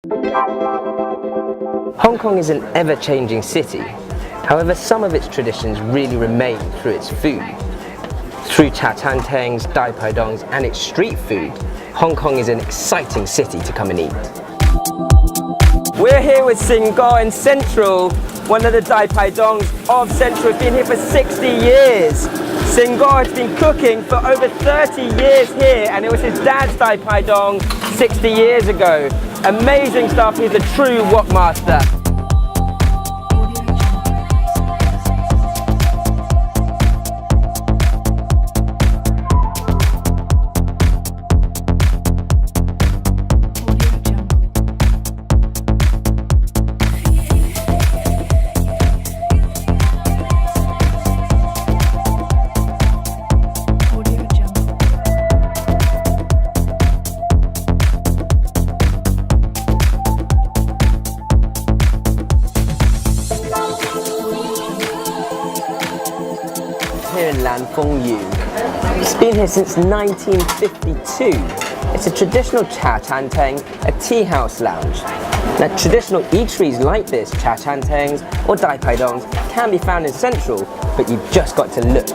Hong Kong is an ever-changing city. However, some of its traditions really remain through its food. Through cha chaan tengs, dai pai dongs and its street food, Hong Kong is an exciting city to come and eat. We're here with Sing Go in Central, one of the dai pai dongs of Central. It's been here for 60 years. Sing Go has been cooking for over 30 years here, and it was his dad's dai pai dong 60 years ago. Amazing stuff, he's a true wok master. Here in Lan Fong Yu. It's been here since 1952. It's a traditional cha chaan teng, a tea house lounge. Now, traditional eateries like this, cha chaan tengs or dai pai dongs, can be found in Central, but you've just got to look.